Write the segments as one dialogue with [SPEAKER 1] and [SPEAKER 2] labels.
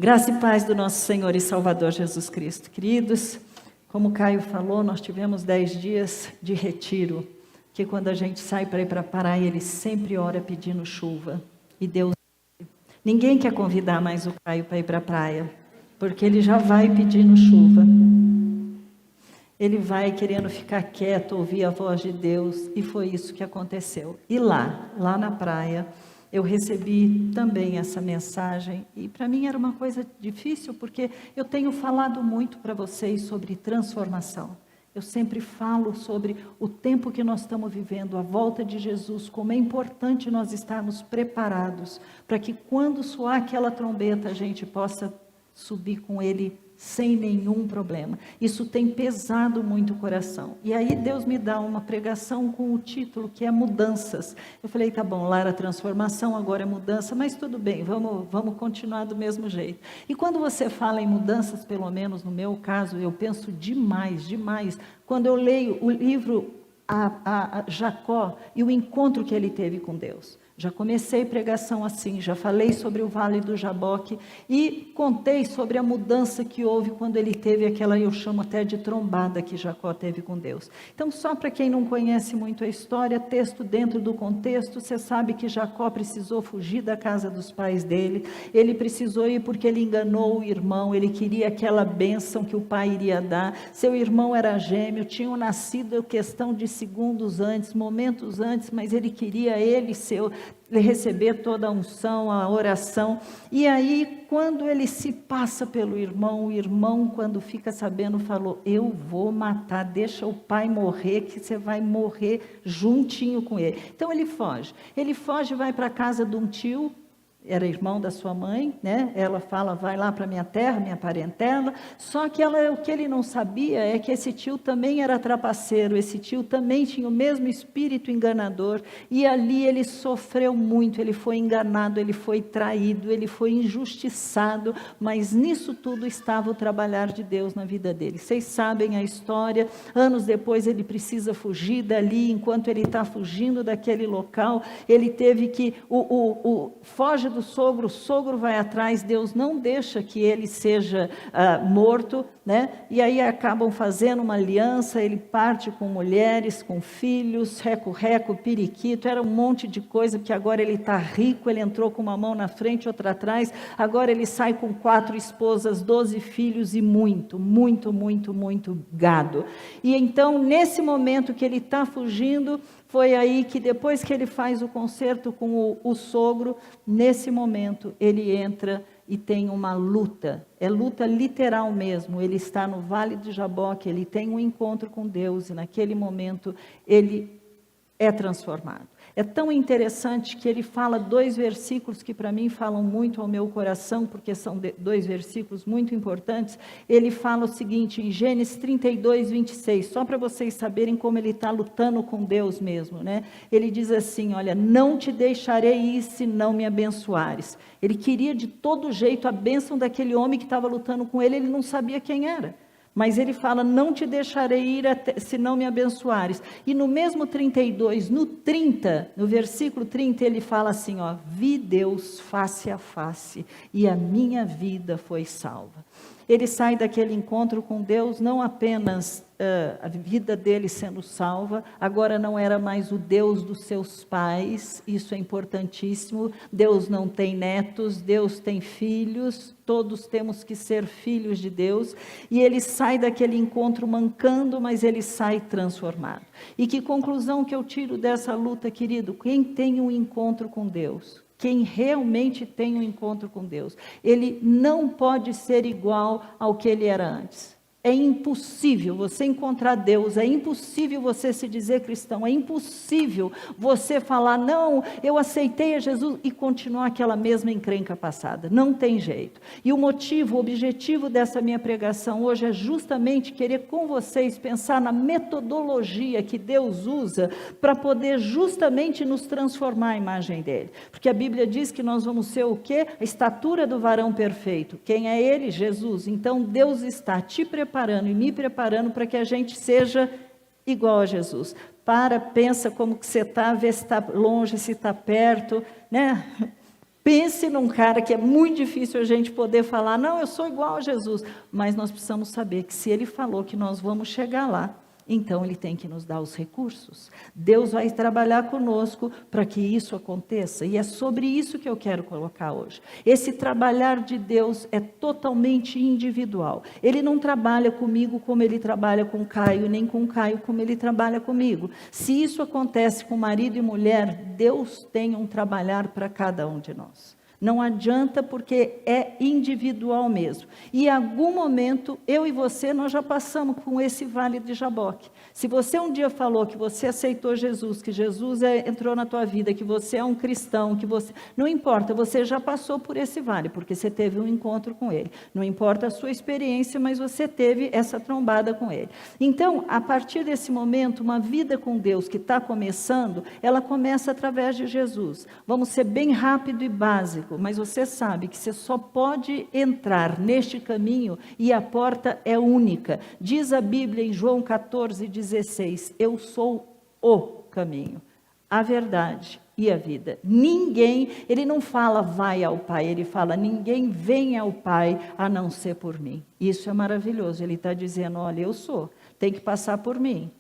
[SPEAKER 1] Graça e paz do nosso Senhor e Salvador Jesus Cristo. Queridos, como o Caio falou, nós tivemos 10 dias de retiro, que quando a gente sai para ir para a praia, ele sempre ora pedindo chuva. E Deus... Ninguém quer convidar mais o Caio para ir para a praia, porque ele já vai pedindo chuva. Ele vai querendo ficar quieto, ouvir a voz de Deus, e foi isso que aconteceu. E lá na praia, eu recebi também essa mensagem, e para mim era uma coisa difícil, porque eu tenho falado muito para vocês sobre transformação. Eu sempre falo sobre o tempo que nós estamos vivendo, a volta de Jesus, como é importante nós estarmos preparados, para que quando soar aquela trombeta, a gente possa subir com Ele sem nenhum problema. Isso tem pesado muito o coração. E aí Deus me dá uma pregação com o título que é Mudanças. Eu falei, tá bom, lá era transformação, agora é mudança, mas tudo bem, vamos continuar do mesmo jeito. E quando você fala em mudanças, pelo menos no meu caso, eu penso demais. Quando eu leio o livro a Jacó e o encontro que ele teve com Deus. Já comecei pregação assim, já falei sobre o Vale do Jaboque e contei sobre a mudança que houve quando ele teve aquela, eu chamo até de trombada que Jacó teve com Deus. Então, só para quem não conhece muito a história, texto dentro do contexto, você sabe que Jacó precisou fugir da casa dos pais dele, ele precisou ir porque ele enganou o irmão, ele queria aquela bênção que o pai iria dar, seu irmão era gêmeo, tinham nascido questão de segundos antes, momentos antes, mas ele queria receber toda a unção, a oração, e aí quando ele se passa pelo irmão, o irmão quando fica sabendo falou, eu vou matar, deixa o pai morrer, que você vai morrer juntinho com ele. Então ele foge e vai para a casa de um tio, era irmão da sua mãe, né? Ela fala, vai lá para minha terra, minha parentela, só que o que ele não sabia é que esse tio também era trapaceiro, esse tio também tinha o mesmo espírito enganador, e ali ele sofreu muito, ele foi enganado, ele foi traído, ele foi injustiçado, mas nisso tudo estava o trabalhar de Deus na vida dele. Vocês sabem a história, anos depois ele precisa fugir dali, enquanto ele está fugindo daquele local, ele teve que, foge do sogro, o sogro vai atrás, Deus não deixa que ele seja morto, né? E aí acabam fazendo uma aliança, ele parte com mulheres, com filhos, reco, periquito, era um monte de coisa, que agora ele está rico, ele entrou com uma mão na frente, outra atrás, agora ele sai com 4 esposas, 12 filhos e muito gado. E então, nesse momento que ele está fugindo, foi aí que depois que ele faz o concerto com o sogro, nesse momento ele entra e tem uma luta, é luta literal mesmo, ele está no Vale de Jaboque, ele tem um encontro com Deus e naquele momento ele é transformado. É tão interessante que ele fala 2 versículos que para mim falam muito ao meu coração, porque são 2 versículos muito importantes. Ele fala o seguinte, em Gênesis 32, 26, só para vocês saberem como ele está lutando com Deus mesmo, né? Ele diz assim, olha, não te deixarei ir se não me abençoares. Ele queria de todo jeito a bênção daquele homem que estava lutando com ele não sabia quem era. Mas ele fala, não te deixarei ir se não me abençoares. E no mesmo 32, no 30, no versículo 30, ele fala assim, ó, vi Deus face a face e a minha vida foi salva. Ele sai daquele encontro com Deus, não apenas a vida dele sendo salva, agora não era mais o Deus dos seus pais, isso é importantíssimo, Deus não tem netos, Deus tem filhos, todos temos que ser filhos de Deus, e ele sai daquele encontro mancando, mas ele sai transformado. E que conclusão que eu tiro dessa luta, querido? Quem tem um encontro com Deus, quem realmente tem um encontro com Deus, ele não pode ser igual ao que ele era antes. É impossível você encontrar Deus, é impossível você se dizer cristão, é impossível você falar, não, eu aceitei a Jesus e continuar aquela mesma encrenca passada, não tem jeito. E o objetivo dessa minha pregação hoje é justamente querer com vocês pensar na metodologia que Deus usa para poder justamente nos transformar à imagem dele. Porque a Bíblia diz que nós vamos ser o quê? A estatura do varão perfeito. Quem é ele? Jesus. Então Deus está te preparando e me preparando para que a gente seja igual a Jesus. Pensa como que você está, vê se está longe, se está perto, né? Pense num cara que é muito difícil a gente poder falar, não, eu sou igual a Jesus, mas nós precisamos saber que se ele falou que nós vamos chegar lá, então ele tem que nos dar os recursos. Deus vai trabalhar conosco para que isso aconteça, e é sobre isso que eu quero colocar hoje. Esse trabalhar de Deus é totalmente individual. Ele não trabalha comigo como ele trabalha com Caio, nem com Caio como ele trabalha comigo. Se isso acontece com marido e mulher, Deus tem um trabalhar para cada um de nós. Não adianta, porque é individual mesmo. E em algum momento, eu e você, nós já passamos com esse vale de Jaboque. Se você um dia falou que você aceitou Jesus, que Jesus entrou na tua vida, que você é um cristão, que você... Não importa, você já passou por esse vale, porque você teve um encontro com Ele. Não importa a sua experiência, mas você teve essa trombada com Ele. Então, a partir desse momento, uma vida com Deus que está começando, ela começa através de Jesus. Vamos ser bem rápido e básico. Mas você sabe que você só pode entrar neste caminho e a porta é única. Diz a Bíblia em João 14,16, eu sou o caminho, a verdade e a vida. Ninguém, ele não fala vai ao Pai, ele fala ninguém vem ao Pai a não ser por mim. Isso é maravilhoso, ele está dizendo, olha, eu sou, tem que passar por mim.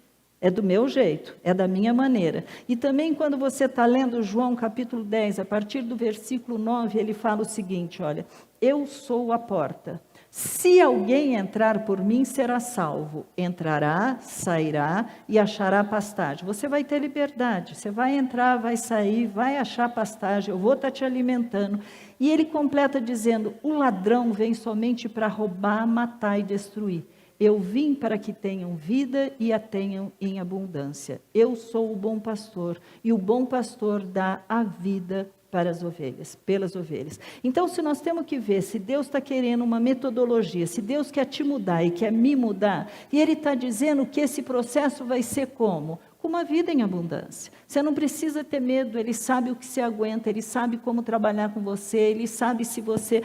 [SPEAKER 1] É do meu jeito, é da minha maneira. E também quando você está lendo João capítulo 10, a partir do versículo 9, ele fala o seguinte, olha, eu sou a porta. Se alguém entrar por mim, será salvo. Entrará, sairá e achará pastagem. Você vai ter liberdade, você vai entrar, vai sair, vai achar pastagem, eu vou estar te alimentando. E ele completa dizendo, o ladrão vem somente para roubar, matar e destruir. Eu vim para que tenham vida e a tenham em abundância. Eu sou o bom pastor, e o bom pastor dá a vida para as ovelhas, pelas ovelhas. Então, se nós temos que ver, se Deus está querendo uma metodologia, se Deus quer te mudar e quer me mudar, e Ele está dizendo que esse processo vai ser como? Com uma vida em abundância. Você não precisa ter medo, Ele sabe o que você aguenta, Ele sabe como trabalhar com você, Ele sabe se você...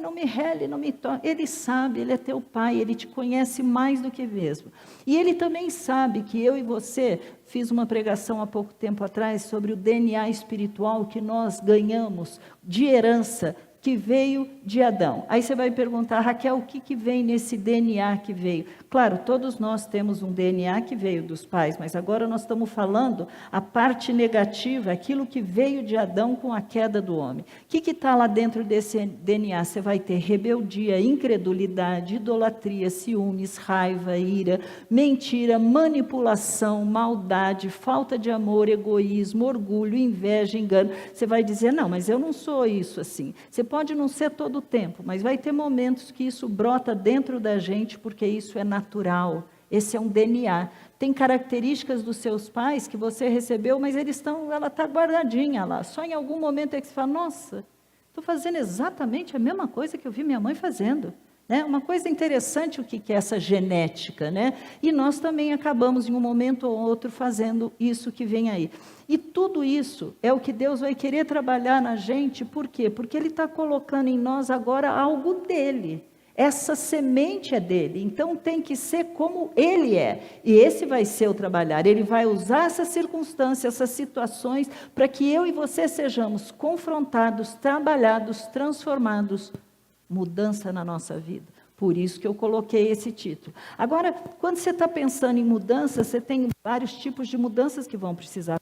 [SPEAKER 1] não me rele, não me toque. Ele sabe, Ele é teu Pai, Ele te conhece mais do que mesmo. E Ele também sabe que eu e você, fiz uma pregação há pouco tempo atrás sobre o DNA espiritual que nós ganhamos de herança, que veio de Adão. Aí você vai perguntar, Raquel, o que vem nesse DNA que veio? Claro, todos nós temos um DNA que veio dos pais, mas agora nós estamos falando a parte negativa, aquilo que veio de Adão com a queda do homem. O que está lá dentro desse DNA? Você vai ter rebeldia, incredulidade, idolatria, ciúmes, raiva, ira, mentira, manipulação, maldade, falta de amor, egoísmo, orgulho, inveja, engano. Você vai dizer, não, mas eu não sou isso assim. Você pode não ser todo o tempo, mas vai ter momentos que isso brota dentro da gente, porque isso é natural. Esse é um DNA. Tem características dos seus pais que você recebeu, mas ela está guardadinha lá. Só em algum momento é que você fala, nossa, estou fazendo exatamente a mesma coisa que eu vi minha mãe fazendo. Né? Uma coisa interessante o que é essa genética, né? E nós também acabamos em um momento ou outro fazendo isso que vem aí. E tudo isso é o que Deus vai querer trabalhar na gente, por quê? Porque Ele está colocando em nós agora algo dele. Essa semente é dele, então tem que ser como ele é. E esse vai ser o trabalhar. Ele vai usar essas circunstâncias, essas situações, para que eu e você sejamos confrontados, trabalhados, transformados. Mudança na nossa vida. Por isso que eu coloquei esse título. Agora, quando você está pensando em mudança, você tem vários tipos de mudanças que vão precisar.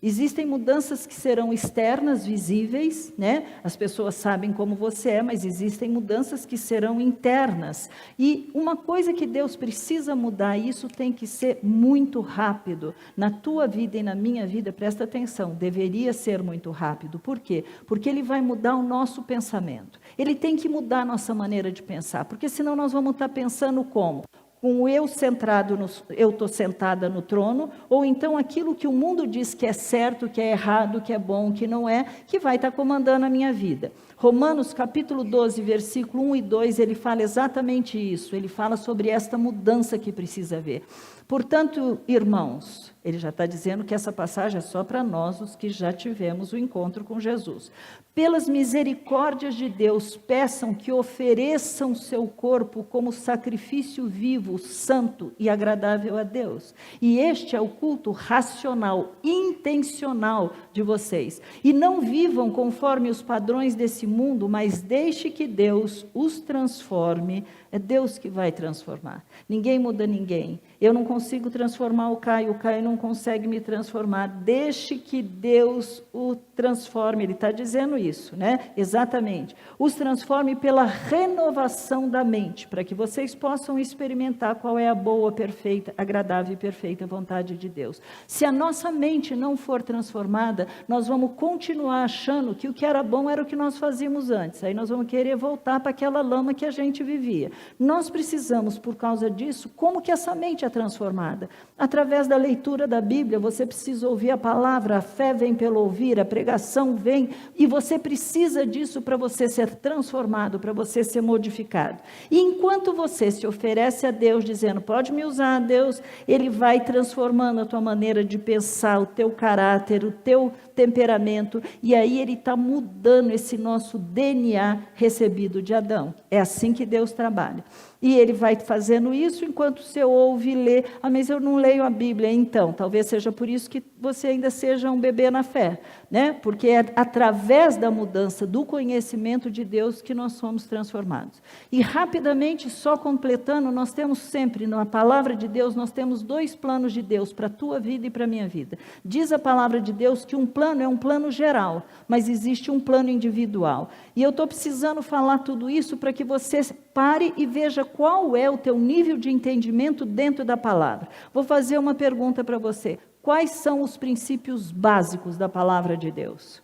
[SPEAKER 1] Existem mudanças que serão externas, visíveis, né? As pessoas sabem como você é, mas existem mudanças que serão internas. E uma coisa que Deus precisa mudar, e isso tem que ser muito rápido. Na tua vida e na minha vida, presta atenção, deveria ser muito rápido. Por quê? Porque Ele vai mudar o nosso pensamento. Ele tem que mudar a nossa maneira de pensar, porque senão nós vamos estar pensando como? Com o eu centrado, eu estou sentada no trono, ou então aquilo que o mundo diz que é certo, que é errado, que é bom, que não é, que vai estar comandando a minha vida. Romanos capítulo 12, versículo 1 e 2, ele fala exatamente isso, ele fala sobre esta mudança que precisa haver. Portanto, irmãos, ele já está dizendo que essa passagem é só para nós, os que já tivemos o encontro com Jesus. Pelas misericórdias de Deus, peçam que ofereçam seu corpo como sacrifício vivo, santo e agradável a Deus. E este é o culto racional, intencional de vocês. E não vivam conforme os padrões desse mundo, mas deixe que Deus os transforme. É Deus que vai transformar. Ninguém muda ninguém. Eu não consigo transformar o Caio não consegue me transformar. Deixe que Deus o transforme. Ele está dizendo isso, né? Exatamente. Os transforme pela renovação da mente, para que vocês possam experimentar qual é a boa, perfeita, agradável e perfeita vontade de Deus. Se a nossa mente não for transformada, nós vamos continuar achando que o que era bom era o que nós fazíamos antes. Aí nós vamos querer voltar para aquela lama que a gente vivia. Nós precisamos, por causa disso, como que essa mente é transformada? Através da leitura da Bíblia, você precisa ouvir a palavra, a fé vem pelo ouvir, a pregação vem, e você precisa disso para você ser transformado, para você ser modificado. E enquanto você se oferece a Deus, dizendo, pode me usar, Deus, Ele vai transformando a tua maneira de pensar, o teu caráter, o teu temperamento, e aí Ele está mudando esse nosso DNA recebido de Adão. É assim que Deus trabalha. E Ele vai fazendo isso enquanto você ouve e lê. Ah, mas eu não leio a Bíblia. Então, talvez seja por isso que você ainda seja um bebê na fé, né? Porque é através da mudança do conhecimento de Deus que nós somos transformados. E rapidamente, só completando, nós temos sempre, na palavra de Deus, nós temos 2 planos de Deus para a tua vida e para a minha vida. Diz a palavra de Deus que um plano é um plano geral, mas existe um plano individual. E eu estou precisando falar tudo isso para que você pare e veja qual é o teu nível de entendimento dentro da palavra. Vou fazer uma pergunta para você. Quais são os princípios básicos da palavra de Deus?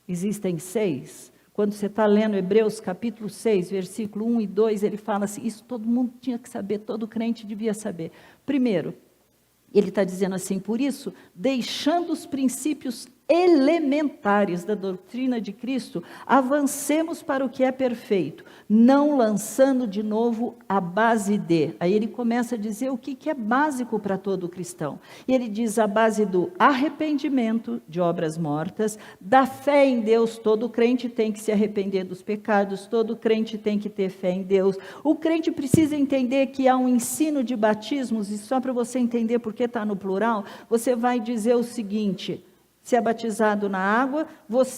[SPEAKER 1] Existem 6. Quando você está lendo Hebreus capítulo 6, versículo 1 e 2, ele fala assim, isso todo mundo tinha que saber, todo crente devia saber. Primeiro, ele está dizendo assim, por isso, deixando os princípios elementares da doutrina de Cristo, avancemos para o que é perfeito, não lançando de novo a base de. Aí ele começa a dizer o que é básico para todo cristão. E ele diz a base do arrependimento de obras mortas, da fé em Deus, todo crente tem que se arrepender dos pecados, todo crente tem que ter fé em Deus. O crente precisa entender que há um ensino de batismos, e só para você entender porque está no plural, você vai dizer o seguinte: se é batizado na água,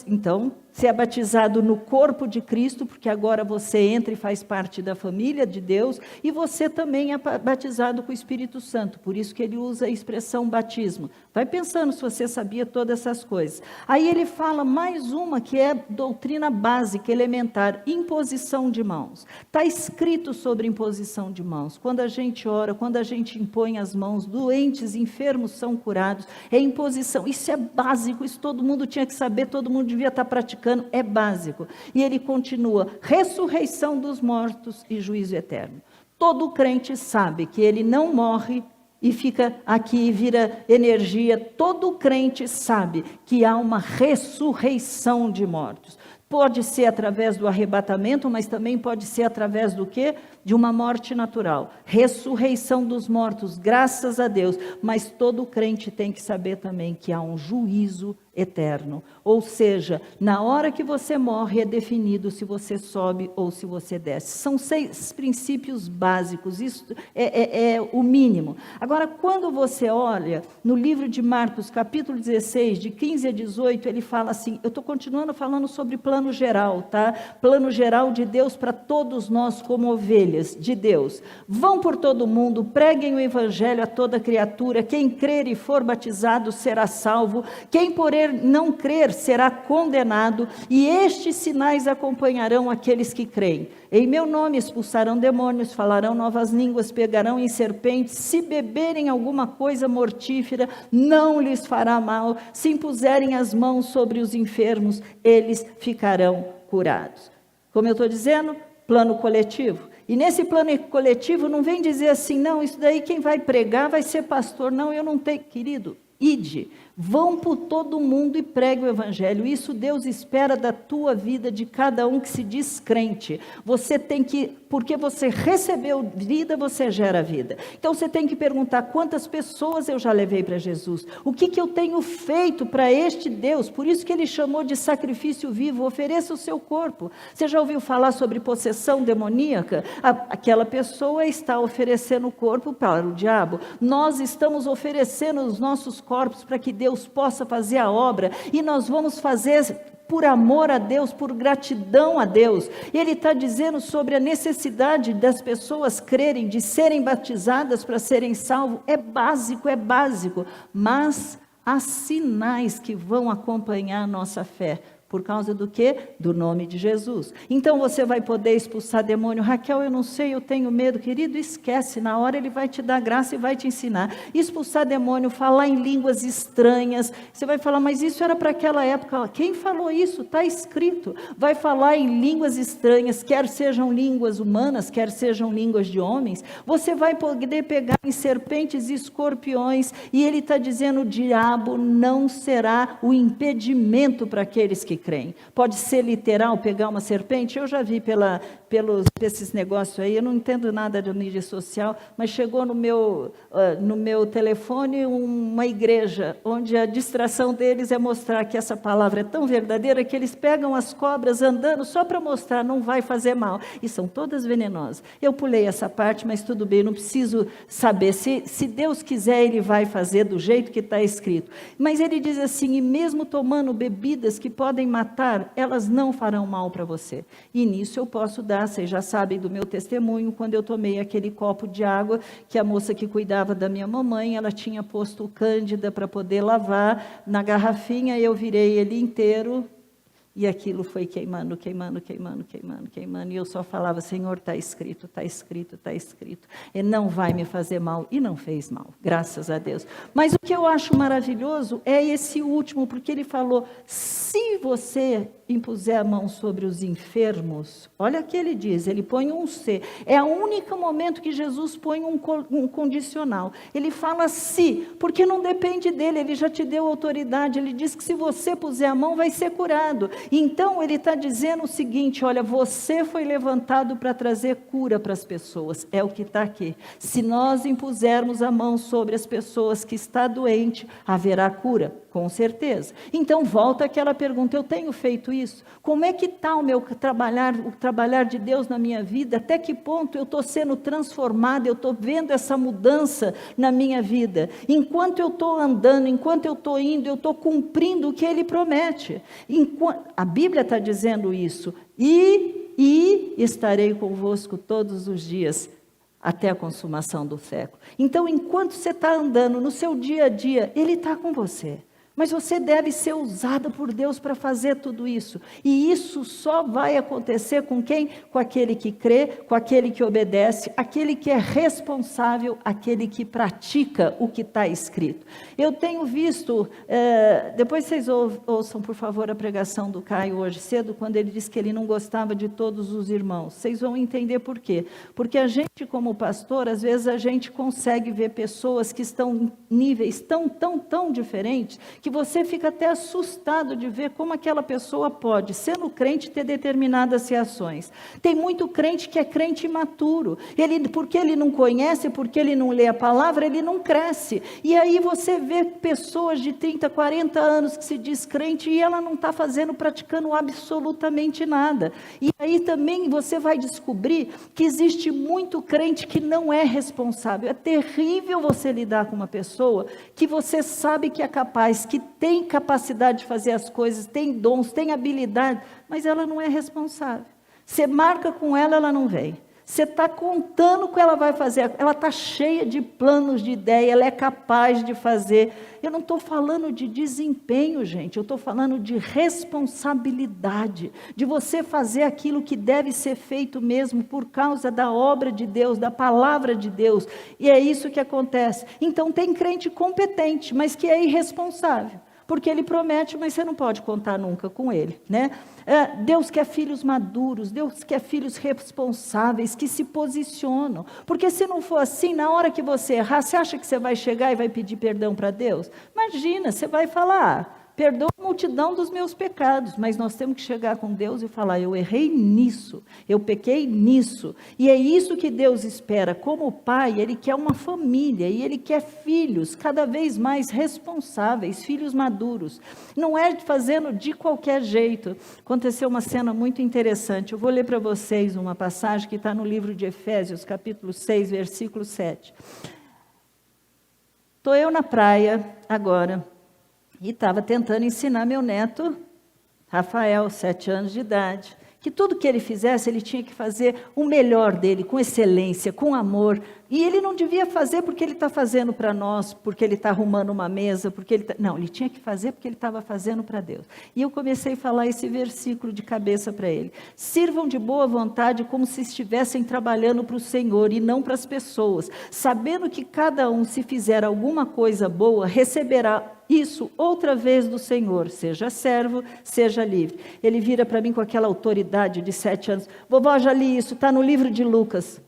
[SPEAKER 1] então, se é batizado no corpo de Cristo, porque agora você entra e faz parte da família de Deus, e você também é batizado com o Espírito Santo, por isso que ele usa a expressão batismo. Vai pensando se você sabia todas essas coisas. Aí ele fala mais uma que é doutrina básica, elementar, imposição de mãos. Está escrito sobre imposição de mãos. Quando a gente ora, quando a gente impõe as mãos, doentes, enfermos são curados. É imposição, isso é básico, isso todo mundo tinha que saber, todo mundo devia estar praticando, é básico. E ele continua, ressurreição dos mortos e juízo eterno. Todo crente sabe que ele não morre e fica aqui e vira energia. Todo crente sabe que há uma ressurreição de mortos. Pode ser através do arrebatamento, mas também pode ser através do quê? De uma morte natural. Ressurreição dos mortos, graças a Deus. Mas todo crente tem que saber também que há um juízo eterno. Ou seja, na hora que você morre é definido se você sobe ou se você desce. São 6 princípios básicos, isso é o mínimo. Agora, quando você olha no livro de Marcos, capítulo 16, de 15 a 18, ele fala assim, eu estou continuando falando sobre plano geral, tá? Plano geral de Deus para todos nós como ovelhas de Deus. Vão por todo mundo, preguem o evangelho a toda criatura, quem crer e for batizado será salvo, quem porém não crer será condenado, e estes sinais acompanharão aqueles que creem. Em meu nome expulsarão demônios, falarão novas línguas, pegarão em serpentes, se beberem alguma coisa mortífera, não lhes fará mal, se impuserem as mãos sobre os enfermos, eles ficarão curados. Como eu estou dizendo, plano coletivo. E nesse plano coletivo não vem dizer assim, não, isso daí quem vai pregar vai ser pastor. Não, eu não tenho, querido, ide, Vão por todo mundo e pregue o evangelho. Isso Deus espera da tua vida, de cada um que se diz crente. Você tem que, porque você recebeu vida, você gera vida. Então você tem que perguntar: quantas pessoas eu já levei para Jesus? O que eu tenho feito para este Deus? Por isso que ele chamou de sacrifício vivo. Ofereça o seu corpo. Você já ouviu falar sobre possessão demoníaca? Aquela pessoa está oferecendo o corpo para o diabo. Nós estamos oferecendo os nossos corpos para que Deus possa fazer a obra, e nós vamos fazer por amor a Deus, por gratidão a Deus. Ele está dizendo sobre a necessidade das pessoas crerem, de serem batizadas para serem salvos. É básico, mas há sinais que vão acompanhar a nossa fé. Por causa do quê? Do nome de Jesus. Então você vai poder expulsar demônio. Raquel, eu não sei, eu tenho medo. Querido, esquece, na hora ele vai te dar graça e vai te ensinar. Expulsar demônio, falar em línguas estranhas. Você vai falar: mas isso era para aquela época. Quem falou isso? Está escrito. Vai falar em línguas estranhas, quer sejam línguas humanas, quer sejam línguas de homens. Você vai poder pegar em serpentes e escorpiões. E ele está dizendo: o diabo não será o impedimento para aqueles que creem. Pode ser literal, pegar uma serpente. Eu já vi pelos esses negócios aí, eu não entendo nada de mídia social, mas chegou no meu telefone uma igreja, onde a distração deles é mostrar que essa palavra é tão verdadeira, que eles pegam as cobras andando só para mostrar, não vai fazer mal, e são todas venenosas. Eu pulei essa parte, mas tudo bem, não preciso saber. Se Deus quiser, ele vai fazer do jeito que está escrito. Mas ele diz assim: e mesmo tomando bebidas que podem matar, elas não farão mal para você. E nisso eu posso dar, vocês já sabem do meu testemunho, quando eu tomei aquele copo de água, que a moça que cuidava da minha mamãe, ela tinha posto cândida para poder lavar na garrafinha, eu virei ele inteiro, e aquilo foi queimando, e eu só falava: Senhor, está escrito, está escrito, está escrito, ele não vai me fazer mal, e não fez mal, graças a Deus. Mas o que eu acho maravilhoso é esse último, porque ele falou: se você impuser a mão sobre os enfermos, olha o que ele diz, ele põe um se, é o único momento que Jesus põe um condicional, ele fala se, porque não depende dele, ele já te deu autoridade, ele diz que se você puser a mão vai ser curado. Então ele está dizendo o seguinte: olha, você foi levantado para trazer cura para as pessoas, é o que está aqui. Se nós impusermos a mão sobre as pessoas que está doente, haverá cura, com certeza. Então volta aquela pergunta: eu tenho feito isso? Como é que está o meu trabalhar, o trabalhar de Deus na minha vida? Até que ponto eu estou sendo transformada, eu estou vendo essa mudança na minha vida? Enquanto eu estou andando, enquanto eu estou indo, eu estou cumprindo o que ele promete. A Bíblia está dizendo isso: e estarei convosco todos os dias, até a consumação do século. Então, enquanto você está andando no seu dia a dia, ele está com você. Mas você deve ser usada por Deus para fazer tudo isso. E isso só vai acontecer com quem? Com aquele que crê, com aquele que obedece, aquele que é responsável, aquele que pratica o que está escrito. Eu tenho visto, depois vocês ouçam por favor a pregação do Caio hoje cedo, quando ele disse que ele não gostava de todos os irmãos. Vocês vão entender por quê. Porque a gente como pastor, às vezes a gente consegue ver pessoas que estão em níveis tão diferentes, que você fica até assustado de ver como aquela pessoa pode, sendo crente, ter determinadas reações. Tem muito crente que é crente imaturo. Porque ele não conhece, porque ele não lê a palavra, ele não cresce. E aí você vê pessoas de 30, 40 anos que se diz crente e ela não está praticando absolutamente nada. E aí também você vai descobrir que existe muito crente que não é responsável. É terrível você lidar com uma pessoa que você sabe que é capaz, que tem capacidade de fazer as coisas, tem dons, tem habilidade, mas ela não é responsável. Você marca com ela, ela não vem. Você está contando o que ela vai fazer, ela está cheia de planos, de ideia, ela é capaz de fazer. Eu não estou falando de desempenho, gente, eu estou falando de responsabilidade, de você fazer aquilo que deve ser feito mesmo por causa da obra de Deus, da palavra de Deus, e é isso que acontece. Então tem crente competente, mas que é irresponsável. porque Ele promete, mas você não pode contar nunca com Ele, né? Deus quer filhos maduros, Deus quer filhos responsáveis, que se posicionam, porque se não for assim, na hora que você errar, você acha que você vai chegar e vai pedir perdão para Deus? Imagina, você vai falar, perdoa a multidão dos meus pecados, mas nós temos que chegar com Deus e falar, eu errei nisso, eu pequei nisso, e é isso que Deus espera. Como pai, Ele quer uma família, e Ele quer filhos cada vez mais responsáveis, filhos maduros, não é fazendo de qualquer jeito. Aconteceu uma cena muito interessante, eu vou ler para vocês uma passagem que está no livro de Efésios, capítulo 6, versículo 7, estou eu na praia agora, e estava tentando ensinar meu neto, Rafael, 7 anos de idade, que tudo que ele fizesse, ele tinha que fazer o melhor dele, com excelência, com amor. E ele não devia fazer porque ele está fazendo para nós, porque ele está arrumando uma mesa, não, ele tinha que fazer porque ele estava fazendo para Deus. E eu comecei a falar esse versículo de cabeça para ele. Sirvam de boa vontade como se estivessem trabalhando para o Senhor e não para as pessoas, sabendo que cada um, se fizer alguma coisa boa, receberá isso outra vez do Senhor, seja servo, seja livre. Ele vira para mim com aquela autoridade de 7 anos, vovó, já li isso, está no livro de Lucas.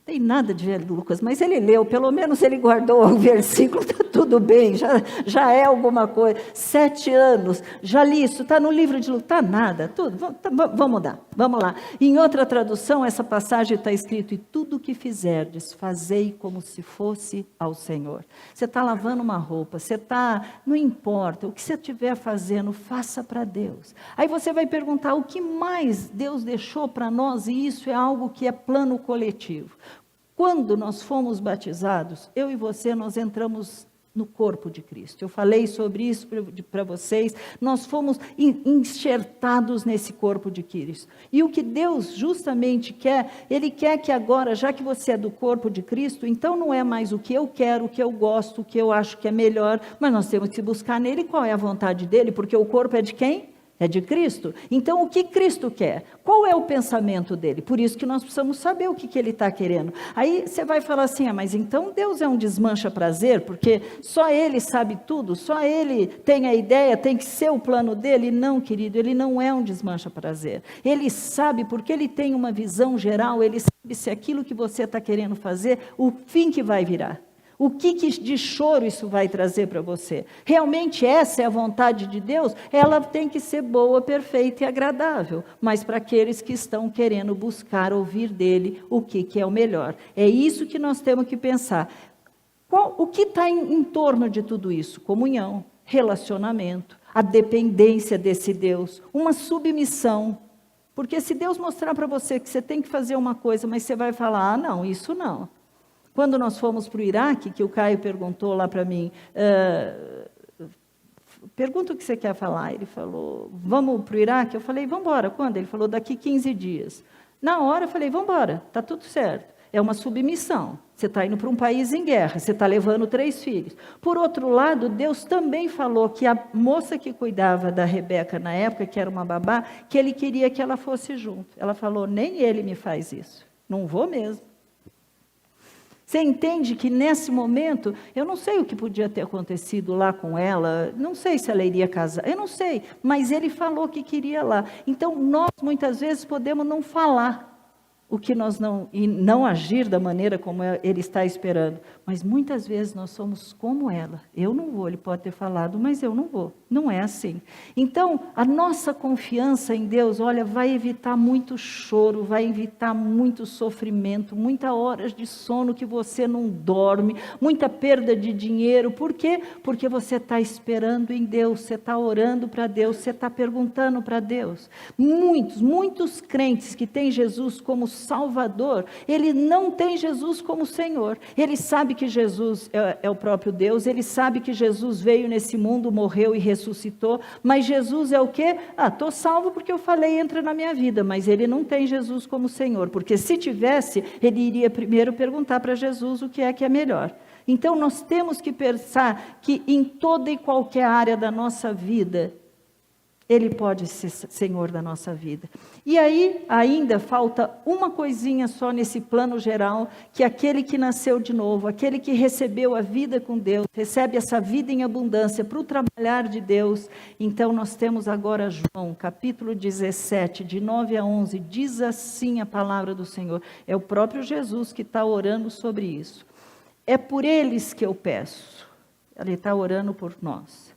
[SPEAKER 1] Tem nada de ver Lucas, mas ele leu, pelo menos ele guardou o versículo, está tudo bem, já é alguma coisa. 7 anos, já li isso, está no livro de Lucas, está nada, tudo, vamos mudar, vamos lá. Em outra tradução, essa passagem está escrito, e tudo o que fizerdes, fazei como se fosse ao Senhor. Você está lavando uma roupa, você está, não importa, o que você estiver fazendo, faça para Deus. Aí você vai perguntar, o que mais Deus deixou para nós, e isso é algo que é plano coletivo. Quando nós fomos batizados, eu e você, nós entramos no corpo de Cristo. Eu falei sobre isso para vocês. Nós fomos enxertados nesse corpo de Cristo. E o que Deus justamente quer, Ele quer que agora, já que você é do corpo de Cristo, então não é mais o que eu quero, o que eu gosto, o que eu acho que é melhor, mas nós temos que buscar nele qual é a vontade dele, porque o corpo é de quem? É de Cristo. Então, o que Cristo quer? Qual é o pensamento dele? Por isso que nós precisamos saber o que ele está querendo. Aí você vai falar assim, mas então Deus é um desmancha-prazer, porque só Ele sabe tudo, só Ele tem a ideia, tem que ser o plano dele. Não, querido, Ele não é um desmancha-prazer. Ele sabe, porque Ele tem uma visão geral, Ele sabe se aquilo que você está querendo fazer, o fim que vai virar. O que de choro isso vai trazer para você? Realmente essa é a vontade de Deus? Ela tem que ser boa, perfeita e agradável, mas para aqueles que estão querendo buscar ouvir dele o que é o melhor. É isso que nós temos que pensar. O que está em torno de tudo isso? Comunhão, relacionamento, a dependência desse Deus, uma submissão. Porque se Deus mostrar para você que você tem que fazer uma coisa, mas você vai falar, não, isso não. Quando nós fomos para o Iraque, que o Caio perguntou lá para mim, pergunta o que você quer falar. Ele falou, vamos para o Iraque? Eu falei, vamos embora. Quando? Ele falou, daqui 15 dias. Na hora eu falei, vamos embora, está tudo certo. É uma submissão. Você está indo para um país em guerra, você está levando 3 filhos. Por outro lado, Deus também falou que a moça que cuidava da Rebeca na época, que era uma babá, que Ele queria que ela fosse junto. Ela falou, nem ele me faz isso, não vou mesmo. Você entende que nesse momento, eu não sei o que podia ter acontecido lá com ela, não sei se ela iria casar, eu não sei, mas ele falou que queria lá. Então, nós muitas vezes podemos não falar o que nós não agir da maneira como ele está esperando, mas muitas vezes nós somos como ela. Eu não vou, ele pode ter falado, mas eu não vou. Não é assim. Então, a nossa confiança em Deus, olha, vai evitar muito choro, vai evitar muito sofrimento, muitas horas de sono que você não dorme, muita perda de dinheiro. Por quê? Porque você está esperando em Deus, você está orando para Deus, você está perguntando para Deus. Muitos crentes que têm Jesus como Salvador, ele não tem Jesus como Senhor. Ele sabe que Jesus é o próprio Deus, ele sabe que Jesus veio nesse mundo, morreu e ressuscitou, mas Jesus é o quê? Estou salvo porque eu falei, entra na minha vida, mas ele não tem Jesus como Senhor, porque se tivesse, ele iria primeiro perguntar para Jesus o que é melhor. Então nós temos que pensar que em toda e qualquer área da nossa vida, Ele pode ser Senhor da nossa vida. E aí, ainda falta uma coisinha só nesse plano geral, que aquele que nasceu de novo, aquele que recebeu a vida com Deus, recebe essa vida em abundância para o trabalhar de Deus. Então, nós temos agora João, capítulo 17, de 9 a 11, diz assim a palavra do Senhor. É o próprio Jesus que está orando sobre isso. É por eles que eu peço. Ele está orando por nós.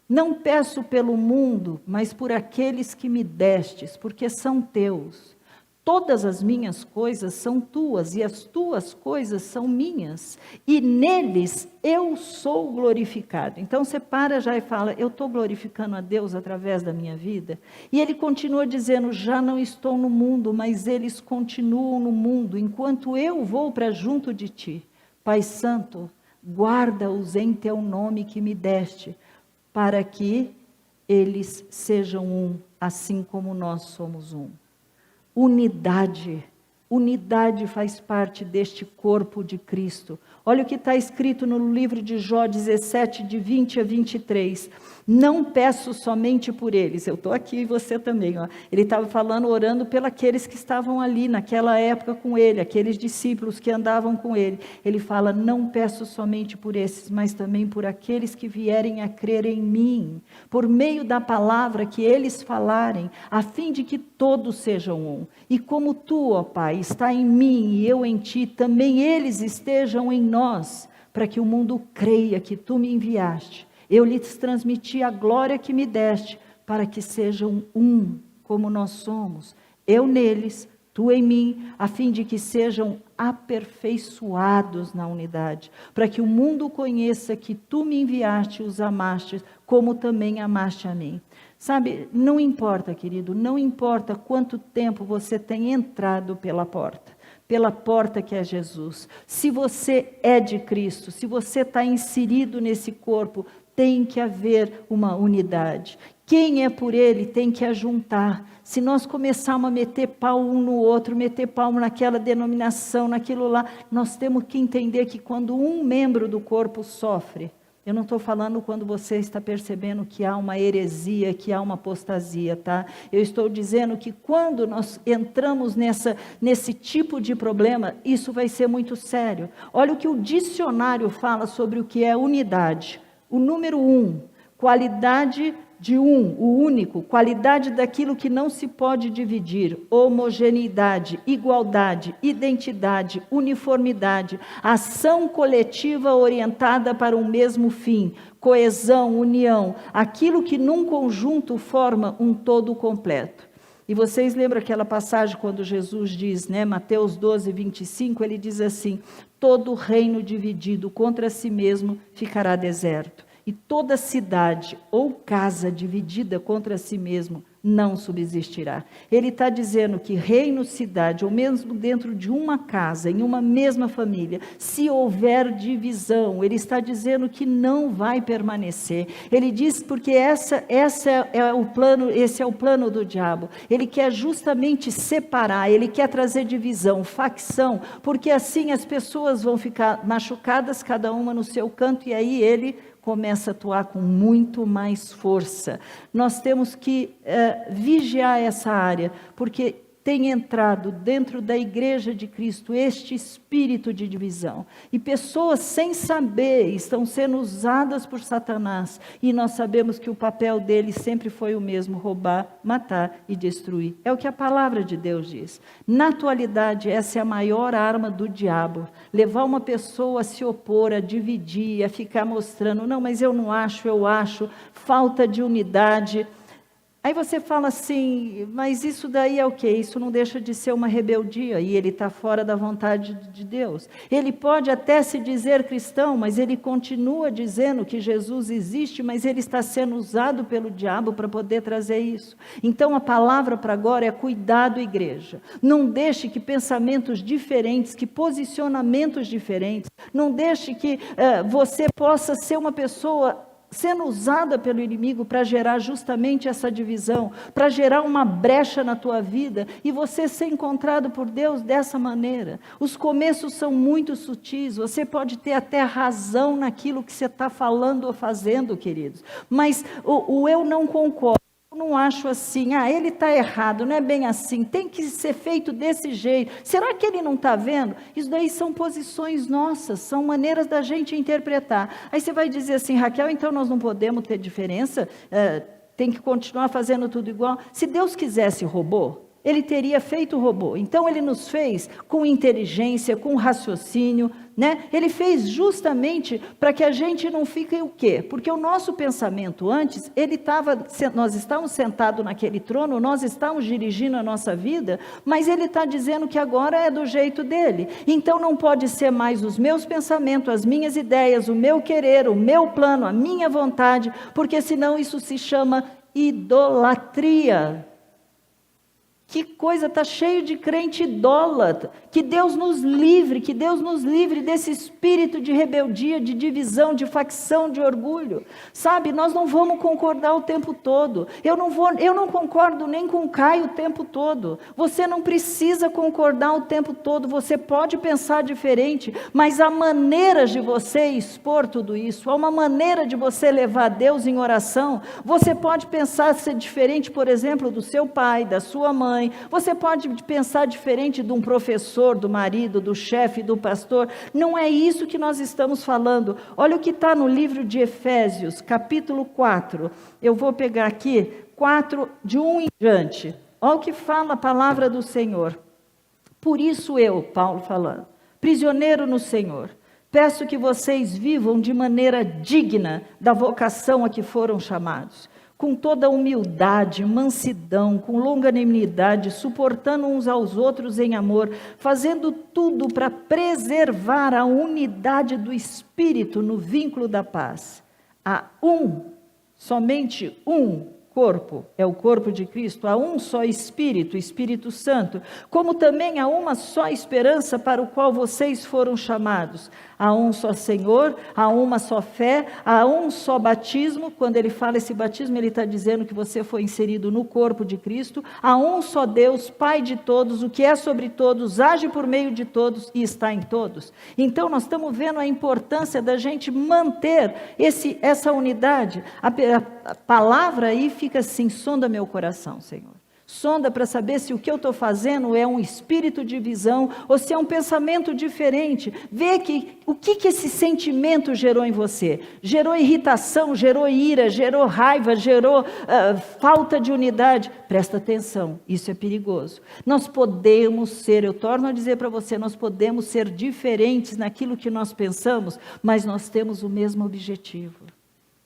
[SPEAKER 1] Não peço pelo mundo, mas por aqueles que me destes, porque são teus. Todas as minhas coisas são tuas, e as tuas coisas são minhas. E neles eu sou glorificado. Então você para já e fala, eu estou glorificando a Deus através da minha vida? E ele continua dizendo, já não estou no mundo, mas eles continuam no mundo, enquanto eu vou para junto de ti. Pai Santo, guarda-os em teu nome que me deste, para que eles sejam um, assim como nós somos um. Unidade faz parte deste corpo de Cristo. Olha o que está escrito no livro de Jó 17, de 20 a 23. Não peço somente por eles. Eu estou aqui e você também. Ó. Ele estava falando, orando pelos que estavam ali naquela época com ele, aqueles discípulos que andavam com ele. Ele fala, não peço somente por esses, mas também por aqueles que vierem a crer em mim, por meio da palavra que eles falarem, a fim de que todos sejam um. E como tu, ó Pai, está em mim e eu em ti, também eles estejam em nós, para que o mundo creia que tu me enviaste. Eu lhes transmiti a glória que me deste, para que sejam um, como nós somos. Eu neles, tu em mim, a fim de que sejam aperfeiçoados na unidade, para que o mundo conheça que tu me enviaste e os amaste, como também amaste a mim. Sabe, não importa, querido, não importa quanto tempo você tem entrado pela porta que é Jesus. Se você é de Cristo, se você está inserido nesse corpo, tem que haver uma unidade. Quem é por ele tem que ajuntar. Se nós começarmos a meter pau um no outro, meter pau naquela denominação, naquilo lá, nós temos que entender que quando um membro do corpo sofre, eu não estou falando quando você está percebendo que há uma heresia, que há uma apostasia, tá? Eu estou dizendo que quando nós entramos nesse tipo de problema, isso vai ser muito sério. Olha o que o dicionário fala sobre o que é unidade. O número 1, qualidade de um, o único, qualidade daquilo que não se pode dividir, homogeneidade, igualdade, identidade, uniformidade, ação coletiva orientada para um mesmo fim, coesão, união, aquilo que num conjunto forma um todo completo. E vocês lembram aquela passagem quando Jesus diz, Mateus 12, 25, ele diz assim, todo reino dividido contra si mesmo ficará deserto, e toda cidade ou casa dividida contra si mesmo não subsistirá. Ele está dizendo que reino, cidade, ou mesmo dentro de uma casa, em uma mesma família, se houver divisão, ele está dizendo que não vai permanecer. Ele diz porque esse é o plano do diabo. Ele quer justamente separar, ele quer trazer divisão, facção, porque assim as pessoas vão ficar machucadas, cada uma no seu canto, e aí ele começa a atuar com muito mais força. Nós temos que vigiar essa área, porque tem entrado dentro da igreja de Cristo este espírito de divisão. E pessoas sem saber estão sendo usadas por Satanás. E nós sabemos que o papel dele sempre foi o mesmo, roubar, matar e destruir. É o que a palavra de Deus diz. Na atualidade, essa é a maior arma do diabo. Levar uma pessoa a se opor, a dividir, a ficar mostrando, não, mas eu não acho, eu acho, falta de unidade. Aí você fala assim, mas isso daí é o quê? Isso não deixa de ser uma rebeldia, e ele está fora da vontade de Deus. Ele pode até se dizer cristão, mas ele continua dizendo que Jesus existe, mas ele está sendo usado pelo diabo para poder trazer isso. Então a palavra para agora é cuidado, igreja. Não deixe que pensamentos diferentes, que posicionamentos diferentes, não deixe que você possa ser uma pessoa sendo usada pelo inimigo para gerar justamente essa divisão, para gerar uma brecha na tua vida, e você ser encontrado por Deus dessa maneira. Os começos são muito sutis, você pode ter até razão naquilo que você está falando ou fazendo, queridos, mas o eu não concordo, não acho assim, ele está errado, não é bem assim, tem que ser feito desse jeito, será que ele não está vendo? Isso daí são posições nossas, são maneiras da gente interpretar. Aí você vai dizer assim, Raquel, então nós não podemos ter diferença, tem que continuar fazendo tudo igual. Se Deus quisesse robô, Ele teria feito o robô. Então Ele nos fez com inteligência, com raciocínio, né? Ele fez justamente para que a gente não fique o quê? Porque o nosso pensamento antes, nós estávamos sentados naquele trono, nós estávamos dirigindo a nossa vida, mas Ele está dizendo que agora é do jeito dele. Então não pode ser mais os meus pensamentos, as minhas ideias, o meu querer, o meu plano, a minha vontade, porque senão isso se chama idolatria. Que coisa, está cheio de crente idólatra. Que Deus nos livre desse espírito de rebeldia, de divisão, de facção, de orgulho. Sabe, nós não vamos concordar o tempo todo. Eu não concordo nem com o Caio o tempo todo. Você não precisa concordar o tempo todo, você pode pensar diferente, mas há maneiras de você expor tudo isso, há uma maneira de você levar Deus em oração. Você pode pensar ser diferente, por exemplo, do seu pai, da sua mãe. Você pode pensar diferente de um professor, do marido, do chefe, do pastor. Não é isso que nós estamos falando. Olha o que está no livro de Efésios, capítulo 4. Eu vou pegar aqui 4, de 1 em diante. Olha o que fala a palavra do Senhor. Por isso eu, Paulo falando, prisioneiro no Senhor, peço que vocês vivam de maneira digna da vocação a que foram chamados, com toda humildade, mansidão, com longanimidade, suportando uns aos outros em amor, fazendo tudo para preservar a unidade do Espírito no vínculo da paz. Há somente um corpo, é o corpo de Cristo, há um só Espírito, Espírito Santo, como também há uma só esperança para o qual vocês foram chamados. Há um só Senhor, há uma só fé, há um só batismo. Quando ele fala esse batismo, ele está dizendo que você foi inserido no corpo de Cristo. Há um só Deus, Pai de todos, o que é sobre todos, age por meio de todos e está em todos. Então nós estamos vendo a importância da gente manter essa unidade. A palavra aí fica assim, sonda meu coração, Senhor. Sonda para saber se o que eu estou fazendo é um espírito de visão ou se é um pensamento diferente. Vê o que esse sentimento gerou em você. Gerou irritação, gerou ira, gerou raiva, gerou falta de unidade. Presta atenção, isso é perigoso. Nós podemos ser, eu torno a dizer para você, nós podemos ser diferentes naquilo que nós pensamos, mas nós temos o mesmo objetivo.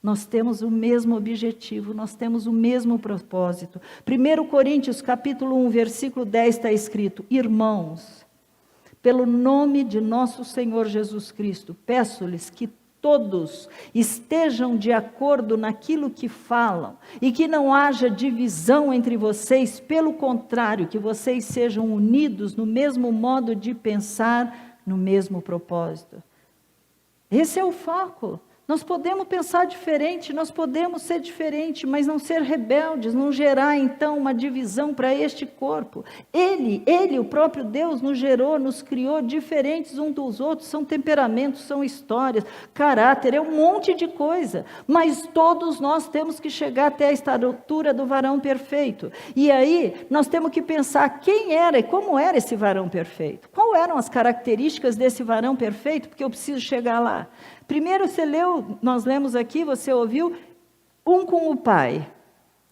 [SPEAKER 1] Nós temos o mesmo objetivo, nós temos o mesmo propósito. 1 Coríntios capítulo 1, versículo 10 está escrito: irmãos, pelo nome de nosso Senhor Jesus Cristo, peço-lhes que todos estejam de acordo naquilo que falam e que não haja divisão entre vocês, pelo contrário, que vocês sejam unidos no mesmo modo de pensar, no mesmo propósito. Esse é o foco. Nós podemos pensar diferente, nós podemos ser diferentes, mas não ser rebeldes, não gerar então uma divisão para este corpo. Ele, o próprio Deus, nos gerou, nos criou diferentes uns dos outros, são temperamentos, são histórias, caráter, é um monte de coisa, mas todos nós temos que chegar até a estatura do varão perfeito. E aí, nós temos que pensar quem era e como era esse varão perfeito. Quais eram as características desse varão perfeito, porque eu preciso chegar lá. Primeiro nós lemos aqui, você ouviu, um com o Pai,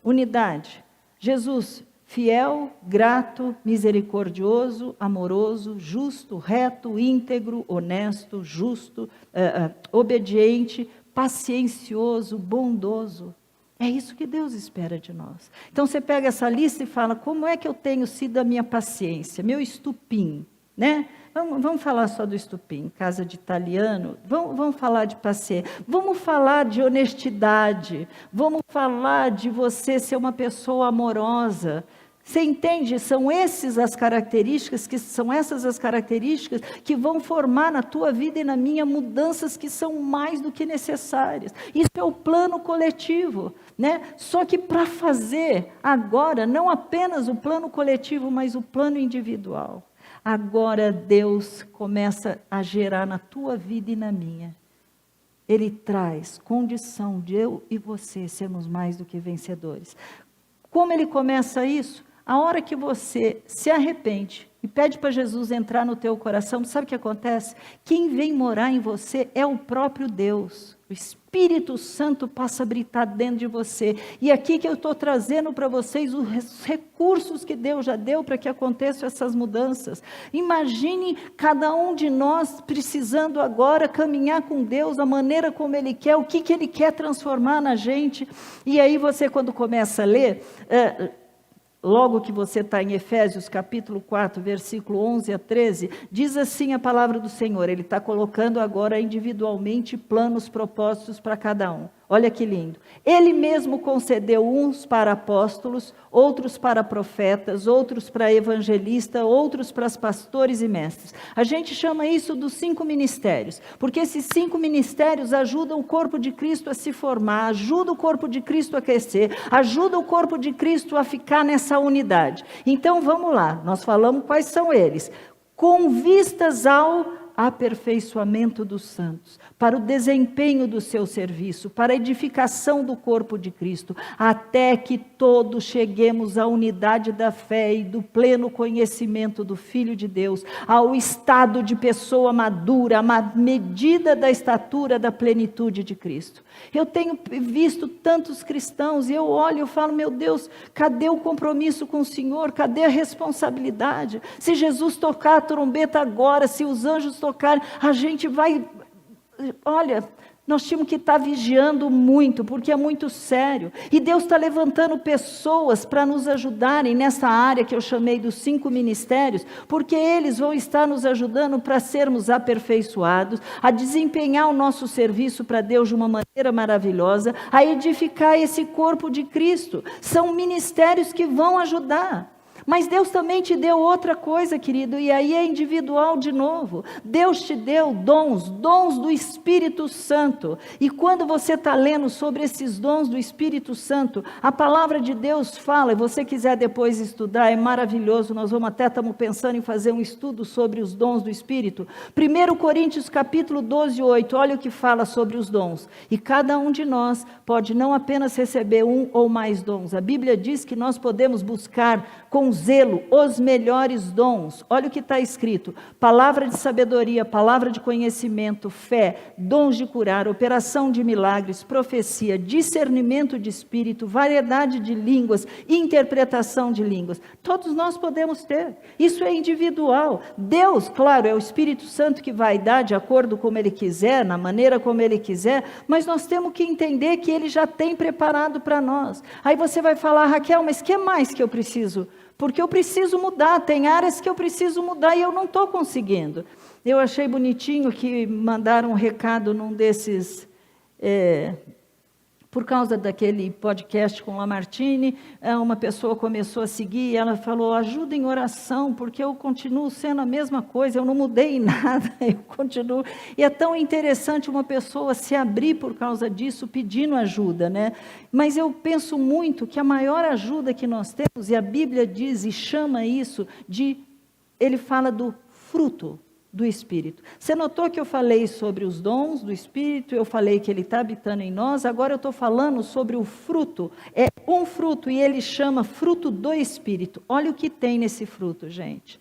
[SPEAKER 1] unidade. Jesus, fiel, grato, misericordioso, amoroso, justo, reto, íntegro, honesto, justo, obediente, paciencioso, bondoso. É isso que Deus espera de nós. Então você pega essa lista e fala, como é que eu tenho sido a minha paciência, meu estupim, né? Vamos falar só do estupim, casa de italiano, vamos falar de paciência, vamos falar de honestidade, vamos falar de você ser uma pessoa amorosa. Você entende? São essas as características que vão formar na tua vida e na minha mudanças que são mais do que necessárias. Isso é o plano coletivo, né? Só que para fazer agora, não apenas o plano coletivo, mas o plano individual. Agora Deus começa a gerar na tua vida e na minha. Ele traz condição de eu e você sermos mais do que vencedores. Como ele começa isso? A hora que você se arrepende e pede para Jesus entrar no teu coração, sabe o que acontece? Quem vem morar em você é o próprio Deus. O Espírito Santo passa a habitar dentro de você. E aqui que eu estou trazendo para vocês os recursos que Deus já deu para que aconteçam essas mudanças. Imagine cada um de nós precisando agora caminhar com Deus da maneira como Ele quer, o que Ele quer transformar na gente. E aí você, quando começa a ler... Logo que você está em Efésios capítulo 4, versículo 11 a 13, diz assim a palavra do Senhor, Ele está colocando agora individualmente planos, propósitos para cada um. Olha que lindo. Ele mesmo concedeu uns para apóstolos, outros para profetas, outros para evangelistas, outros para pastores e mestres. A gente chama isso dos 5 ministérios, porque esses 5 ministérios ajudam o corpo de Cristo a se formar, ajudam o corpo de Cristo a crescer, ajudam o corpo de Cristo a ficar nessa unidade. Então vamos lá, nós falamos quais são eles. Com vistas ao aperfeiçoamento dos santos, para o desempenho do seu serviço, para a edificação do corpo de Cristo, até que todos cheguemos à unidade da fé e do pleno conhecimento do Filho de Deus, ao estado de pessoa madura, à medida da estatura da plenitude de Cristo. Eu tenho visto tantos cristãos e eu olho e falo, meu Deus, cadê o compromisso com o Senhor? Cadê a responsabilidade? Se Jesus tocar a trombeta agora, se os anjos tocarem, a gente vai... Olha, nós tínhamos que estar vigiando muito, porque é muito sério. E Deus está levantando pessoas para nos ajudarem nessa área que eu chamei dos 5 ministérios, porque eles vão estar nos ajudando para sermos aperfeiçoados, a desempenhar o nosso serviço para Deus de uma maneira maravilhosa, a edificar esse corpo de Cristo. São ministérios que vão ajudar. Mas Deus também te deu outra coisa, querido, e aí é individual de novo. Deus te deu dons do Espírito Santo. E quando você está lendo sobre esses dons do Espírito Santo, a palavra de Deus fala, e você quiser depois estudar, é maravilhoso, nós estamos pensando em fazer um estudo sobre os dons do Espírito. 1 Coríntios capítulo 12, 8, olha o que fala sobre os dons. E cada um de nós pode não apenas receber um ou mais dons. A Bíblia diz que nós podemos buscar com zelo os melhores dons. Olha o que está escrito: palavra de sabedoria, palavra de conhecimento, fé, dons de curar, operação de milagres, profecia, discernimento de espírito, variedade de línguas, interpretação de línguas. Todos nós podemos ter. Isso é individual. Deus, claro, é o Espírito Santo que vai dar de acordo como Ele quiser, na maneira como Ele quiser, mas nós temos que entender que Ele já tem preparado para nós. Aí você vai falar, Raquel, mas o que mais que eu preciso? Porque eu preciso mudar, tem áreas que eu preciso mudar e eu não estou conseguindo. Eu achei bonitinho que mandaram um recado num desses, por causa daquele podcast com Lamartine, uma pessoa começou a seguir e ela falou, ajuda em oração, porque eu continuo sendo a mesma coisa, eu não mudei em nada, eu continuo. E é tão interessante uma pessoa se abrir por causa disso, pedindo ajuda, né? Mas eu penso muito que a maior ajuda que nós temos, e a Bíblia diz e chama isso ele fala do fruto do Espírito. Você notou que eu falei sobre os dons do Espírito, eu falei que ele está habitando em nós, agora eu estou falando sobre o fruto. É um fruto e ele chama fruto do Espírito. Olha o que tem nesse fruto, gente.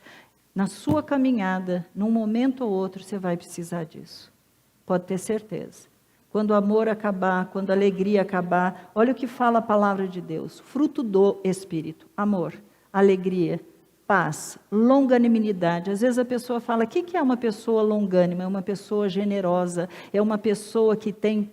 [SPEAKER 1] Na sua caminhada, num momento ou outro, você vai precisar disso. Pode ter certeza. Quando o amor acabar, quando a alegria acabar, olha o que fala a palavra de Deus. Fruto do Espírito. Amor, alegria, paz, longanimidade. Às vezes a pessoa fala, o que é uma pessoa longânima? É uma pessoa generosa, é uma pessoa que tem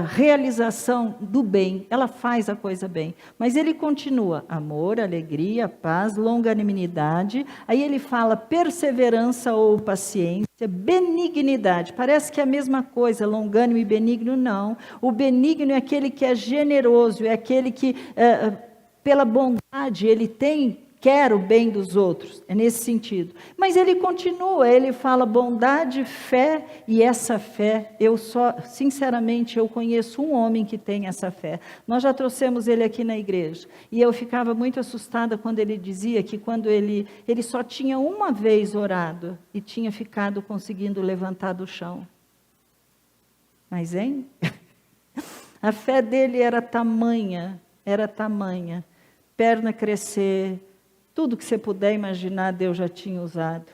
[SPEAKER 1] realização do bem, ela faz a coisa bem. Mas ele continua, amor, alegria, paz, longanimidade. Aí ele fala perseverança ou paciência, benignidade. Parece que é a mesma coisa, longânimo e benigno, não. O benigno é aquele que é generoso, é aquele que, pela bondade, ele quer o bem dos outros, é nesse sentido. Mas ele continua, ele fala bondade, fé, e essa fé, sinceramente, eu conheço um homem que tem essa fé. Nós já trouxemos ele aqui na igreja, e eu ficava muito assustada quando ele dizia que quando ele só tinha uma vez orado, e tinha ficado conseguindo levantar do chão. Mas, hein? A fé dele era tamanha, perna crescer, tudo que você puder imaginar, Deus já tinha usado.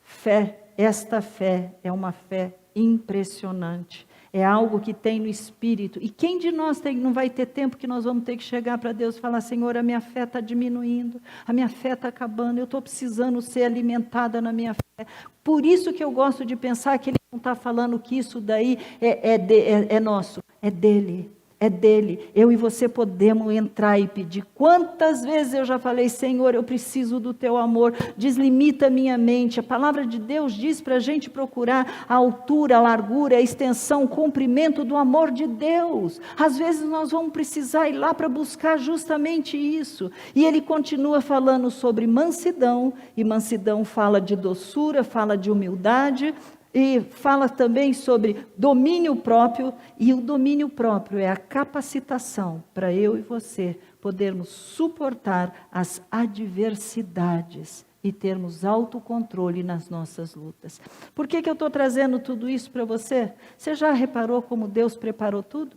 [SPEAKER 1] Fé, esta fé é uma fé impressionante. É algo que tem no Espírito. E quem de nós não vai ter tempo que nós vamos ter que chegar para Deus e falar: Senhor, a minha fé está diminuindo, a minha fé está acabando, eu estou precisando ser alimentada na minha fé. Por isso que eu gosto de pensar que Ele não está falando que isso daí é nosso, é dEle. É dEle. Eu e você podemos entrar e pedir. Quantas vezes eu já falei: Senhor, eu preciso do Teu amor, deslimita a minha mente. A palavra de Deus diz para a gente procurar a altura, a largura, a extensão, o comprimento do amor de Deus. Às vezes nós vamos precisar ir lá para buscar justamente isso. E Ele continua falando sobre mansidão, e mansidão fala de doçura, fala de humildade, e fala também sobre domínio próprio, e o domínio próprio é a capacitação para eu e você podermos suportar as adversidades e termos autocontrole nas nossas lutas. Por que eu estou trazendo tudo isso para você? Você já reparou como Deus preparou tudo?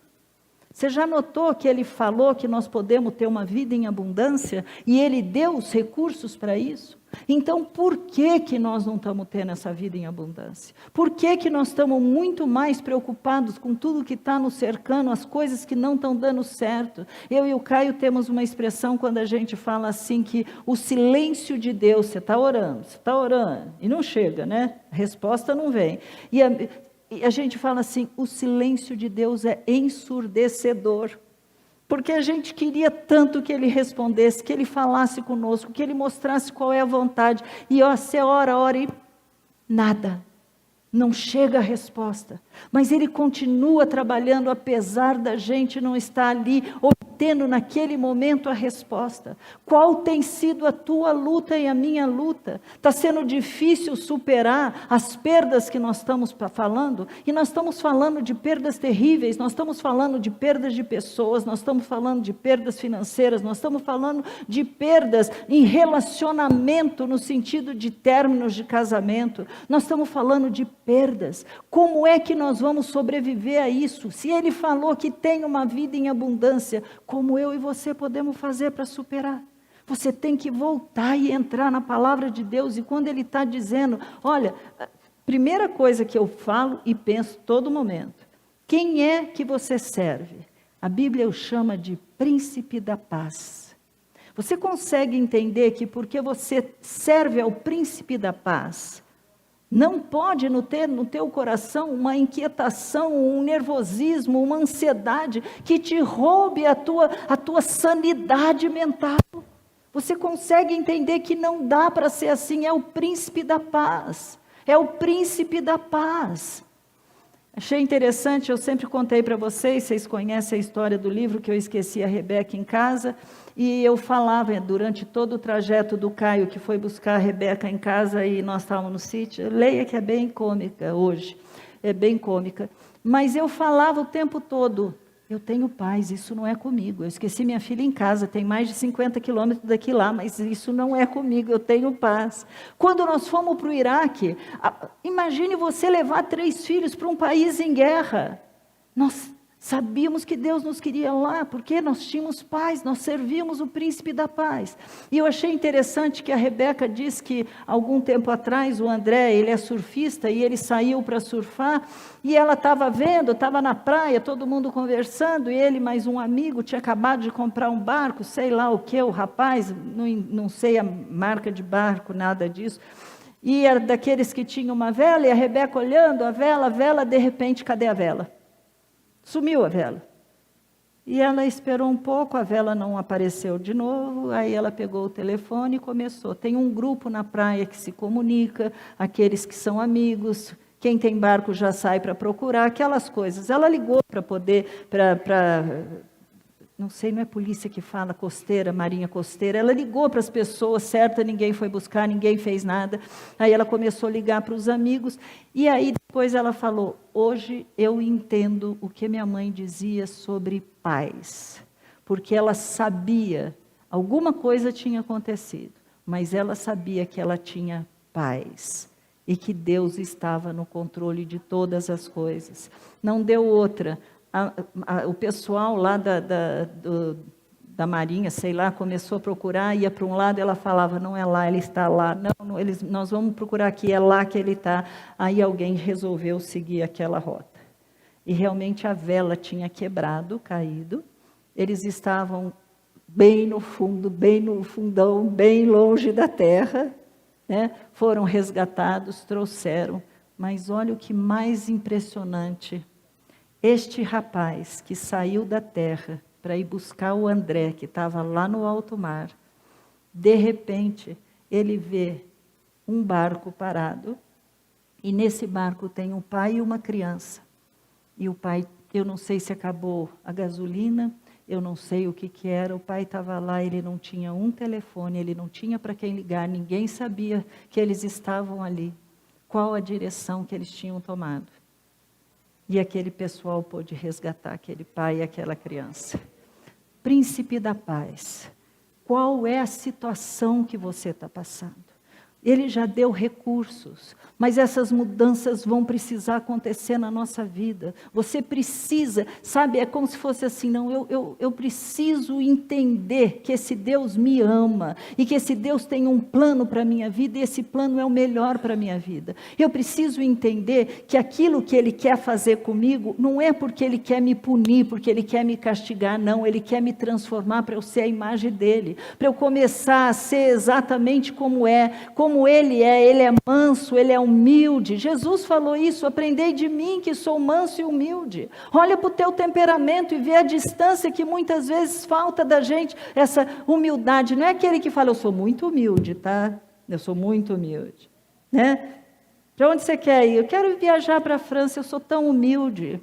[SPEAKER 1] Você já notou que Ele falou que nós podemos ter uma vida em abundância e Ele deu os recursos para isso? Então, por que nós não estamos tendo essa vida em abundância? Por que nós estamos muito mais preocupados com tudo que está nos cercando, as coisas que não estão dando certo? Eu e o Caio temos uma expressão quando a gente fala assim, que o silêncio de Deus, você está orando, e não chega, né? A resposta não vem. E a gente fala assim: o silêncio de Deus é ensurdecedor. Porque a gente queria tanto que Ele respondesse, que Ele falasse conosco, que Ele mostrasse qual é a vontade. E você ora e nada. Não chega a resposta. Mas Ele continua trabalhando, apesar da gente não estar ali, obtendo naquele momento a resposta. Qual tem sido a tua luta e a minha luta? Está sendo difícil superar as perdas que nós estamos falando? E nós estamos falando de perdas terríveis, nós estamos falando de perdas de pessoas, nós estamos falando de perdas financeiras, nós estamos falando de perdas em relacionamento, no sentido de términos de casamento, nós estamos falando de perdas. Como é que nós vamos sobreviver a isso? Se Ele falou que tem uma vida em abundância, como eu e você podemos fazer para superar? Você tem que voltar e entrar na palavra de Deus, e quando Ele está dizendo, olha, primeira coisa que eu falo e penso todo momento: quem é que você serve? A Bíblia o chama de príncipe da paz. Você consegue entender que porque você serve ao príncipe da paz, não pode no teu coração uma inquietação, um nervosismo, uma ansiedade que te roube a tua sanidade mental? Você consegue entender que não dá para ser assim? É o príncipe da paz. É o príncipe da paz. Achei interessante, eu sempre contei para vocês conhecem a história do livro que eu esqueci a Rebeca em casa, e eu falava durante todo o trajeto do Caio, que foi buscar a Rebeca em casa, e nós estávamos no sítio, leia que é bem cômica hoje, é bem cômica, mas eu falava o tempo todo: eu tenho paz, isso não é comigo, eu esqueci minha filha em casa, tem mais de 50 quilômetros daqui lá, mas isso não é comigo, eu tenho paz. Quando nós fomos para o Iraque, imagine você levar 3 filhos para um país em guerra. Nós sabíamos que Deus nos queria lá, porque nós tínhamos paz, nós servíamos o príncipe da paz. E eu achei interessante que a Rebeca disse que, algum tempo atrás, o André, ele é surfista, e ele saiu para surfar, e ela estava vendo, estava na praia, todo mundo conversando, e ele mais um amigo tinha acabado de comprar um barco, sei lá o que, o rapaz, não sei a marca de barco, nada disso, e era daqueles que tinham uma vela, e a Rebeca olhando a vela, de repente, cadê a vela? Sumiu a vela. E ela esperou um pouco, a vela não apareceu de novo, aí ela pegou o telefone e começou. Tem um grupo na praia que se comunica, aqueles que são amigos, quem tem barco já sai para procurar, aquelas coisas. Ela ligou para poder, não sei, não é polícia que fala, costeira, marinha costeira, ela ligou para as pessoas, certa, ninguém foi buscar, ninguém fez nada, aí ela começou a ligar para os amigos, e aí depois ela falou: hoje eu entendo o que minha mãe dizia sobre paz, porque ela sabia, alguma coisa tinha acontecido, mas ela sabia que ela tinha paz, e que Deus estava no controle de todas as coisas, não deu outra. O pessoal lá da da Marinha, sei lá, começou a procurar, ia para um lado, ela falava, não é lá, ele está lá. Não, nós vamos procurar aqui, é lá que ele está. Aí alguém resolveu seguir aquela rota. E realmente a vela tinha quebrado, caído. Eles estavam bem no fundo, bem no fundão, bem longe da terra, né? Foram resgatados, trouxeram. Mas olha o que mais impressionante. Este rapaz que saiu da terra para ir buscar o André, que estava lá no alto mar, de repente, ele vê um barco parado, e nesse barco tem um pai e uma criança. E o pai, eu não sei se acabou a gasolina, eu não sei o que era, o pai estava lá, ele não tinha um telefone, ele não tinha para quem ligar, ninguém sabia que eles estavam ali, qual a direção que eles tinham tomado. E aquele pessoal pôde resgatar aquele pai e aquela criança. Príncipe da paz, qual é a situação que você está passando? Ele já deu recursos, mas essas mudanças vão precisar acontecer na nossa vida. Você precisa, sabe, é como se fosse assim, não, eu preciso entender que esse Deus me ama, e que esse Deus tem um plano para a minha vida, e esse plano é o melhor para a minha vida. Eu preciso entender que aquilo que Ele quer fazer comigo, não é porque Ele quer me punir, porque Ele quer me castigar, não, Ele quer me transformar para eu ser a imagem dEle, para eu começar a ser exatamente como Ele é manso, Ele é humilde. Jesus falou isso, aprendei de mim que sou manso e humilde. Olha para o teu temperamento e vê a distância que muitas vezes falta da gente, essa humildade. Não é aquele que fala, eu sou muito humilde, tá? Eu sou muito humilde, né? Para onde você quer ir? Eu quero viajar para a França, eu sou tão humilde.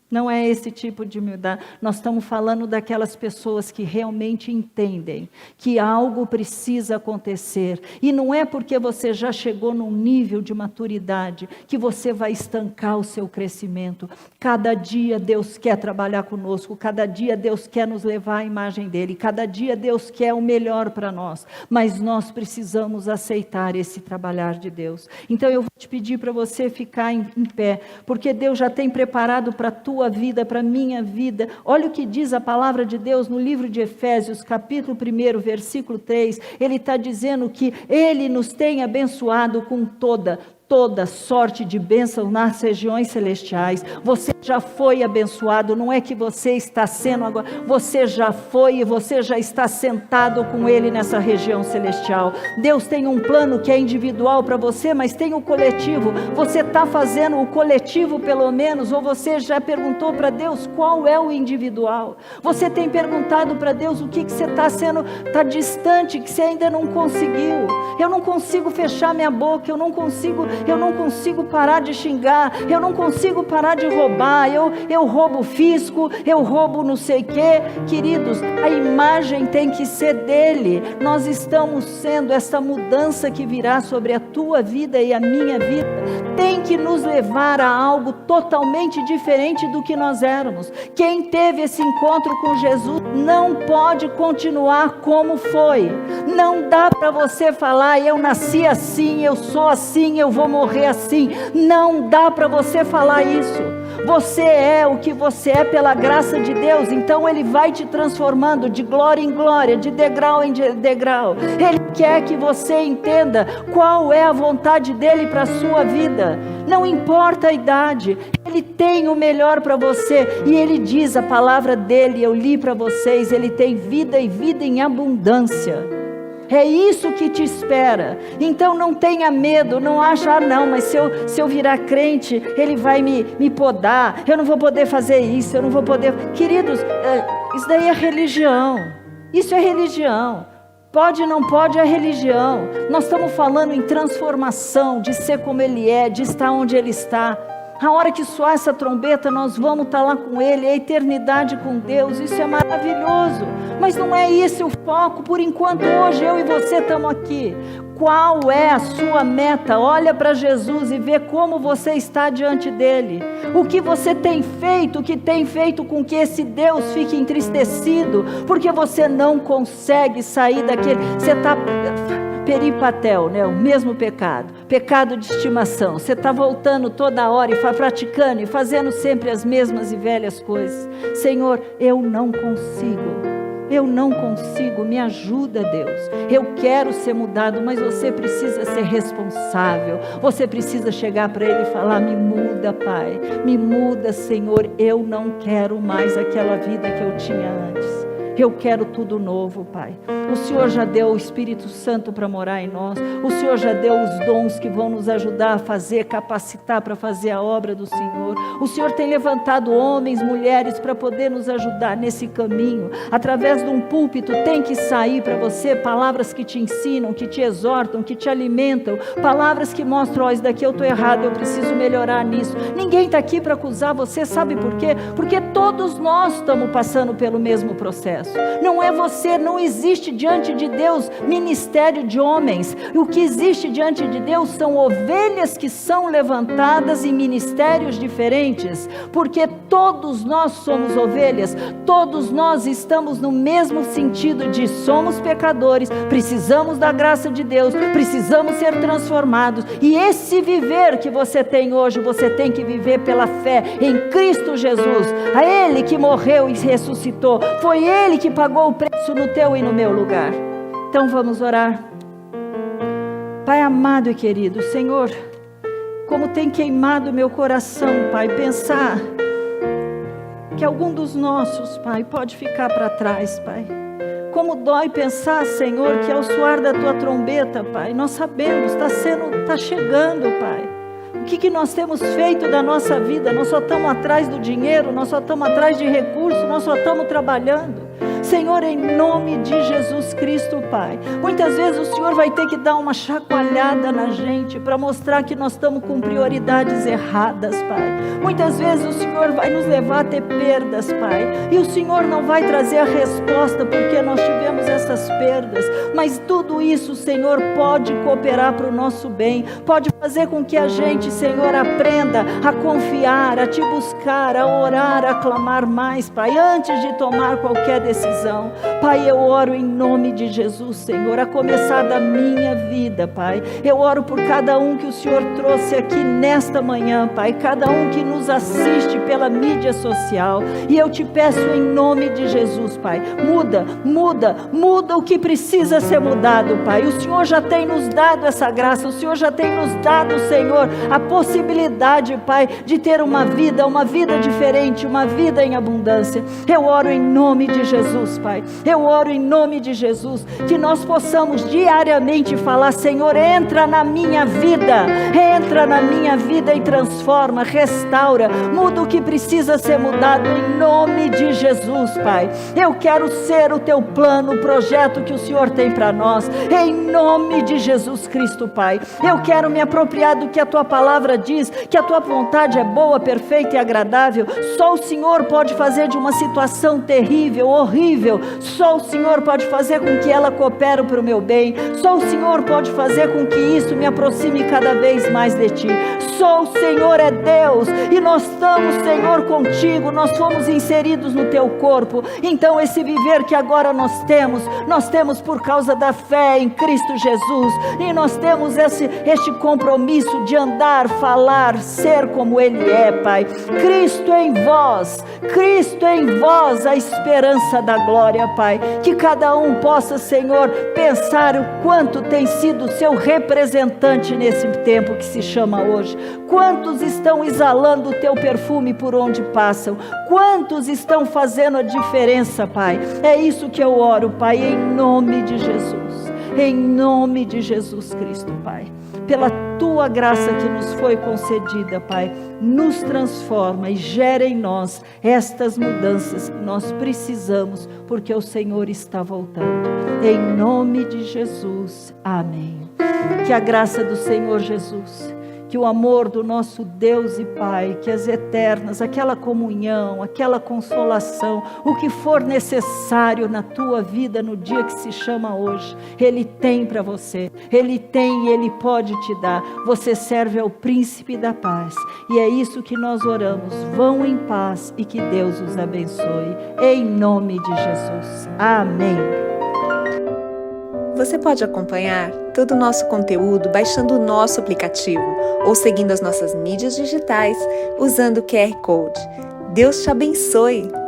[SPEAKER 1] Não é esse tipo de humildade. Nós estamos falando daquelas pessoas que realmente entendem que algo precisa acontecer. E não é porque você já chegou num nível de maturidade que você vai estancar o seu crescimento. Cada dia Deus quer trabalhar conosco. Cada dia Deus quer nos levar à imagem dEle. Cada dia Deus quer o melhor para nós. Mas nós precisamos aceitar esse trabalhar de Deus. Então eu vou te pedir para você ficar em pé. Porque Deus já tem preparado para tua vida, para a minha vida. Olha o que diz a palavra de Deus no livro de Efésios, capítulo 1, versículo 3. Ele está dizendo que Ele nos tem abençoado com toda sorte de bênção nas regiões celestiais. Você já foi abençoado, não é que você está sendo agora, você já foi e você já está sentado com Ele nessa região celestial. Deus tem um plano que é individual para você, mas tem o coletivo. Você está fazendo o coletivo pelo menos, ou você já perguntou para Deus qual é o individual? Você tem perguntado para Deus o que você está distante, que você ainda não conseguiu. Eu não consigo fechar minha boca, eu não consigo parar de xingar, eu não consigo parar de roubar, eu roubo fisco, eu roubo não sei o quê. Queridos, a imagem tem que ser dele. Nós estamos sendo, essa mudança que virá sobre a tua vida e a minha vida, tem que nos levar a algo totalmente diferente do que nós éramos. Quem teve esse encontro com Jesus não pode continuar como foi. Não dá para você falar, eu nasci assim, eu sou assim, eu vou morrer assim. Não dá para você falar isso. Você é o que você é pela graça de Deus. Então Ele vai te transformando de glória em glória, de degrau em degrau. Ele quer que você entenda qual é a vontade dEle para a sua vida. Não importa a idade, Ele tem o melhor para você. E Ele diz, a palavra dEle, eu li para vocês, Ele tem vida e vida em abundância. É isso que te espera. Então não tenha medo, não acha, não, mas se eu virar crente, Ele vai me podar, eu não vou poder fazer isso, eu não vou poder. Queridos, isso daí é religião. Isso é religião. Pode, não pode, é religião. Nós estamos falando em transformação, de ser como Ele é, de estar onde Ele está. A hora que soar essa trombeta, nós vamos estar lá com Ele, a eternidade com Deus. Isso é maravilhoso, mas não é esse o foco. Por enquanto, hoje eu e você estamos aqui. Qual é a sua meta? Olha para Jesus e vê como você está diante dEle. O que você tem feito, o que tem feito com que esse Deus fique entristecido, porque você não consegue sair daquele, você está peripatel, né? O mesmo pecado de estimação. Você está voltando toda hora e praticando e fazendo sempre as mesmas e velhas coisas. Senhor, eu não consigo. Eu não consigo, me ajuda, Deus. Eu quero ser mudado, mas você precisa ser responsável. Você precisa chegar para Ele e falar: me muda, Pai. Me muda, Senhor. Eu não quero mais aquela vida que eu tinha antes. Eu quero tudo novo, Pai. O Senhor já deu o Espírito Santo para morar em nós. O Senhor já deu os dons que vão nos ajudar a fazer, capacitar para fazer a obra do Senhor. O Senhor tem levantado homens, mulheres para poder nos ajudar nesse caminho. Através de um púlpito tem que sair para você palavras que te ensinam, que te exortam, que te alimentam. Palavras que mostram: ó, isso daqui eu estou errado, eu preciso melhorar nisso. Ninguém está aqui para acusar você, sabe por quê? Porque todos nós estamos passando pelo mesmo processo. Não é você, não existe diante de Deus ministério de homens. O que existe diante de Deus são ovelhas que são levantadas em ministérios diferentes, porque todos nós somos ovelhas, todos nós estamos no mesmo sentido de somos pecadores, precisamos da graça de Deus, precisamos ser transformados, e esse viver que você tem hoje, você tem que viver pela fé em Cristo Jesus, a Ele que morreu e ressuscitou, foi Ele que pagou o preço no teu e no meu lugar. Então vamos orar. Pai amado e querido, Senhor, como tem queimado meu coração, Pai, pensar que algum dos nossos, Pai, pode ficar para trás, Pai. Como dói pensar, Senhor, que ao soar da Tua trombeta, Pai, nós sabemos, está chegando, Pai. O que nós temos feito da nossa vida? Nós só estamos atrás do dinheiro, nós só estamos atrás de recursos, nós só estamos trabalhando. Senhor, em nome de Jesus Cristo, Pai, muitas vezes o Senhor vai ter que dar uma chacoalhada na gente para mostrar que nós estamos com prioridades erradas, Pai. Muitas vezes o Senhor vai nos levar a ter perdas, Pai, e o Senhor não vai trazer a resposta porque nós tivemos essas perdas, mas tudo isso, Senhor, pode cooperar para o nosso bem, pode fazer com que a gente, Senhor, aprenda a confiar, a Te buscar, a orar, a clamar mais, Pai, antes de tomar qualquer decisão. Pai, eu oro em nome de Jesus, Senhor, a começar da minha vida, Pai. Eu oro por cada um que o Senhor trouxe aqui nesta manhã, Pai, cada um que nos assiste pela mídia social, e eu Te peço em nome de Jesus, Pai, muda o que precisa ser mudado, Pai. O Senhor já tem nos dado essa graça, o Senhor já tem nos dado, Senhor, a possibilidade, Pai, de ter uma vida diferente, uma vida em abundância. Eu oro em nome de Jesus, Pai, eu oro em nome de Jesus, que nós possamos diariamente falar: Senhor, entra na minha vida e transforma, restaura, muda o que precisa ser mudado em nome de Jesus, Pai. Eu quero ser o Teu plano, o projeto que o Senhor tem para nós, em nome de Jesus Cristo, Pai. Eu quero me apropriar do que a Tua palavra diz, que a Tua vontade é boa, perfeita e agradável. Só o Senhor pode fazer de uma situação terrível, horrível, só o Senhor pode fazer com que ela coopere para o meu bem, só o Senhor pode fazer com que isso me aproxime cada vez mais de Ti. Só o Senhor é Deus, e nós estamos, Senhor, contigo, nós fomos inseridos no Teu corpo. Então esse viver que agora nós temos por causa da fé em Cristo Jesus, e nós temos este compromisso de andar, falar, ser como Ele é, Pai. Cristo em vós, a esperança da glória, Pai. Que cada um possa, Senhor, pensar o quanto tem sido Seu representante nesse tempo que se chama hoje. Quantos estão exalando o Teu perfume por onde passam? Quantos estão fazendo a diferença, Pai? É isso que eu oro, Pai, em nome de Jesus. Em nome de Jesus Cristo, Pai. Pela Tua graça que nos foi concedida, Pai, nos transforma e gera em nós estas mudanças que nós precisamos, porque o Senhor está voltando. Em nome de Jesus, amém. Que a graça do Senhor Jesus, que o amor do nosso Deus e Pai, que as eternas, aquela comunhão, aquela consolação, o que for necessário na tua vida no dia que se chama hoje, Ele tem para você, Ele tem e Ele pode te dar. Você serve ao Príncipe da Paz, e é isso que nós oramos. Vão em paz e que Deus os abençoe, em nome de Jesus, amém.
[SPEAKER 2] Você pode acompanhar todo o nosso conteúdo baixando o nosso aplicativo ou seguindo as nossas mídias digitais usando o QR Code. Deus te abençoe!